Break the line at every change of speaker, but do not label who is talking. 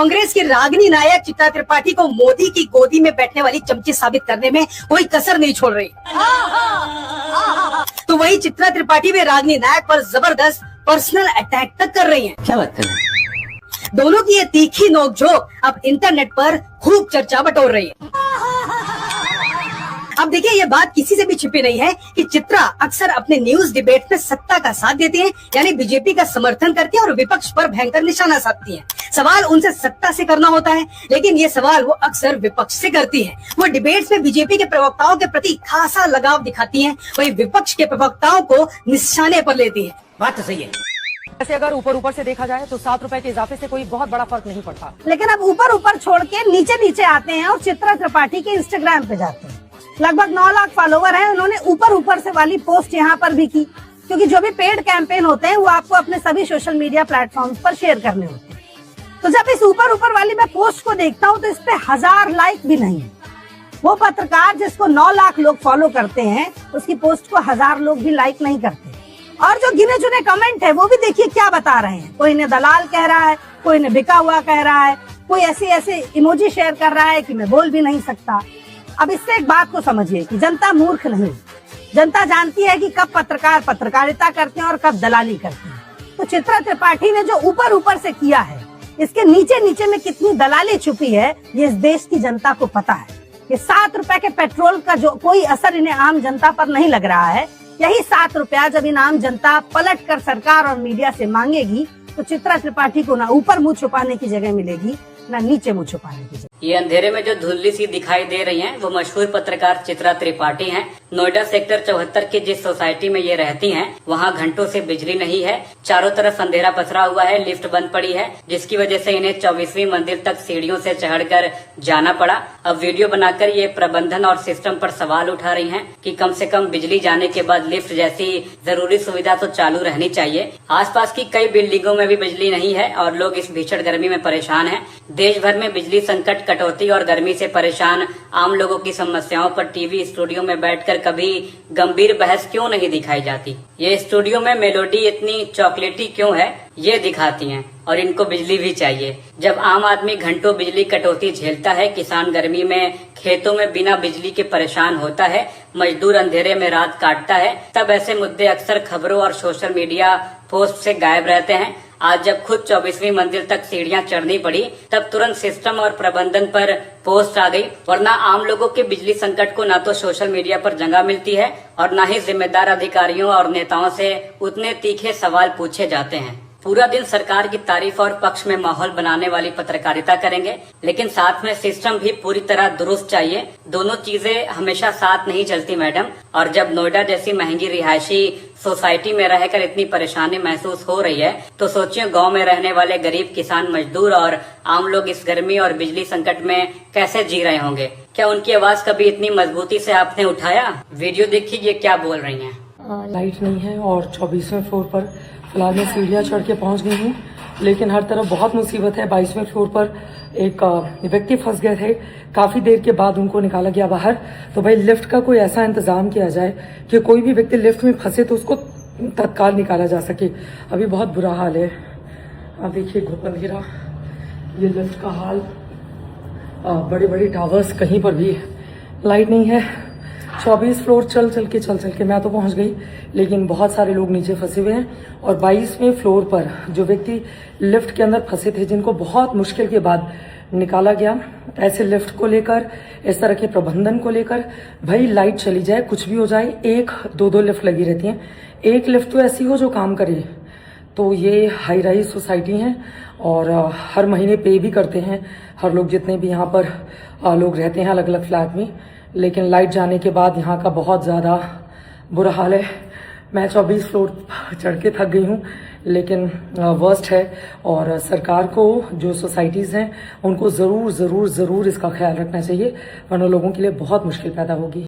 कांग्रेस की रागिनी नायक चित्रा त्रिपाठी को मोदी की गोदी में बैठने वाली चमची साबित करने में कोई कसर नहीं छोड़ रही। तो वही चित्रा त्रिपाठी भी रागिनी नायक पर जबरदस्त पर्सनल अटैक तक कर रही हैं।
क्या बात कर रहे हैं?
दोनों की ये तीखी नोकझोंक अब इंटरनेट पर खूब चर्चा बटोर रही है। अब देखिए, ये बात किसी से भी छिपी नहीं है कि चित्रा अक्सर अपने न्यूज डिबेट में सत्ता का साथ देती हैं, यानी बीजेपी का समर्थन करती हैं और विपक्ष पर भयंकर निशाना साधती हैं। सवाल उनसे सत्ता से करना होता है, लेकिन ये सवाल वो अक्सर विपक्ष से करती है। वो डिबेट्स में बीजेपी के प्रवक्ताओं के प्रति खासा लगाव दिखाती हैं, वहीं विपक्ष के प्रवक्ताओं को निशाने पर लेती है।
बात तो सही है।
वैसे अगर ऊपर से देखा जाए तो 7 रुपए के इजाफे से कोई बहुत बड़ा फर्क नहीं पड़ता,
लेकिन अब ऊपर छोड़ के नीचे आते हैं और चित्रा त्रिपाठी के इंस्टाग्राम पे जाते हैं। लगभग 9 लाख फॉलोवर हैं। उन्होंने ऊपर से वाली पोस्ट यहाँ पर भी की, क्योंकि जो भी पेड कैंपेन होते हैं वो आपको अपने सभी सोशल मीडिया प्लेटफॉर्म्स पर शेयर करने होते हैं। तो जब इस ऊपर वाली मैं पोस्ट को देखता हूँ तो इस पे 1000 लाइक भी नहीं है। वो पत्रकार जिसको 9 लाख लोग फॉलो करते हैं, उसकी पोस्ट को 1000 लोग भी लाइक नहीं करते। और जो गिने चुने कमेंट है वो भी देखिए क्या बता रहे हैं। कोई ने दलाल कह रहा है, कोई ने बिका हुआ कह रहा है, कोई ऐसे इमोजी शेयर कर रहा है कि मैं बोल भी नहीं सकता। अब इससे एक बात को समझिए कि जनता मूर्ख नहीं, जनता जानती है कि कब पत्रकार पत्रकारिता करते हैं और कब दलाली करते हैं। तो चित्रा त्रिपाठी ने जो ऊपर से किया है, इसके नीचे में कितनी दलाली छुपी है, ये इस देश की जनता को पता है। ये 7 रुपए के पेट्रोल का जो कोई असर इन्हें आम जनता पर नहीं लग रहा है, यही 7 रुपया जब इन आम जनता पलट कर सरकार और मीडिया से मांगेगी तो चित्रा त्रिपाठी को ना ऊपर मुंह छुपाने की जगह मिलेगी, ना नीचे मुंह छुपाने की जगह।
ये अंधेरे में जो धुंधली सी दिखाई दे रही हैं, वो मशहूर पत्रकार चित्रा त्रिपाठी हैं। नोएडा सेक्टर 74 की जिस सोसाइटी में ये रहती हैं, वहाँ घंटों से बिजली नहीं है। चारों तरफ अंधेरा पसरा हुआ है, लिफ्ट बंद पड़ी है, जिसकी वजह से इन्हें 24वीं मंजिल तक सीढ़ियों से चढ़कर जाना पड़ा। अब वीडियो बनाकर ये प्रबंधन और सिस्टम पर सवाल उठा रही हैं कि कम से कम बिजली जाने के बाद लिफ्ट जैसी जरूरी सुविधा तो चालू रहनी चाहिए। आसपास की कई बिल्डिंगों में भी बिजली नहीं है और लोग इस भीषण गर्मी में परेशान हैं। देश भर में बिजली संकट, कटौती और गर्मी से परेशान आम लोगों की समस्याओं पर टीवी स्टूडियो में बैठकर कभी गंभीर बहस क्यों नहीं दिखाई जाती। ये स्टूडियो में मेलोडी इतनी चॉकलेटी क्यों है, ये दिखाती हैं। और इनको बिजली भी चाहिए। जब आम आदमी घंटों बिजली कटौती झेलता है, किसान गर्मी में खेतों में बिना बिजली के परेशान होता है, मजदूर अंधेरे में रात काटता है, तब ऐसे मुद्दे अक्सर खबरों और सोशल मीडिया पोस्ट से गायब रहते हैं। आज जब खुद 24वीं मंजिल तक सीढ़ियां चढ़नी पड़ी, तब तुरंत सिस्टम और प्रबंधन पर पोस्ट आ गई। वरना आम लोगों के बिजली संकट को न तो सोशल मीडिया पर जगह मिलती है और न ही जिम्मेदार अधिकारियों और नेताओं से उतने तीखे सवाल पूछे जाते हैं। पूरा दिन सरकार की तारीफ और पक्ष में माहौल बनाने वाली पत्रकारिता करेंगे, लेकिन साथ में सिस्टम भी पूरी तरह दुरुस्त चाहिए। दोनों चीजें हमेशा साथ नहीं चलती मैडम। और जब नोएडा जैसी महंगी रिहायशी सोसाइटी में रहकर इतनी परेशानी महसूस हो रही है, तो सोचिए गांव में रहने वाले गरीब किसान, मजदूर और आम लोग इस गर्मी और बिजली संकट में कैसे जी रहे होंगे। क्या उनकी आवाज कभी इतनी मजबूती से आपने उठाया? वीडियो देखिए ये क्या बोल रही हैं।
लाइट नहीं है और 24वें फ्लोर पर फिलहाल मैं सीढ़ियाँ चढ़ के पहुंच गई हूँ, लेकिन हर तरफ बहुत मुसीबत है। 22वें फ्लोर पर एक व्यक्ति फंस गए थे, काफी देर के बाद उनको निकाला गया बाहर। तो भाई लिफ्ट का कोई ऐसा इंतजाम किया जाए कि कोई भी व्यक्ति लिफ्ट में फंसे तो उसको तत्काल निकाला जा सके। अभी बहुत बुरा हाल है। अब देखिए घुप अंधेरा, ये लिफ्ट का हाल, बड़े बड़े टावर्स, कहीं पर भी लाइट नहीं है। 24 फ्लोर चल के मैं तो पहुंच गई, लेकिन बहुत सारे लोग नीचे फंसे हुए हैं। और 22वें फ्लोर पर जो व्यक्ति लिफ्ट के अंदर फंसे थे, जिनको बहुत मुश्किल के बाद निकाला गया, ऐसे लिफ्ट को लेकर, इस तरह के प्रबंधन को लेकर, भाई लाइट चली जाए, कुछ भी हो जाए, 1-2 लिफ्ट लगी रहती हैं। एक लिफ्ट तो ऐसी हो जो काम करे। तो ये हाई राइज सोसाइटी हैं और हर महीने पे भी करते हैं हर लोग, जितने भी यहाँ पर लोग रहते हैं अलग अलग फ्लैट में। लेकिन लाइट जाने के बाद यहाँ का बहुत ज़्यादा बुरा हाल है। मैं 24 फ्लोर चढ़ के थक गई हूँ, लेकिन वर्स्ट है। और सरकार को, जो सोसाइटीज़ हैं, उनको ज़रूर इसका ख्याल रखना चाहिए, वरना लोगों के लिए बहुत मुश्किल पैदा होगी।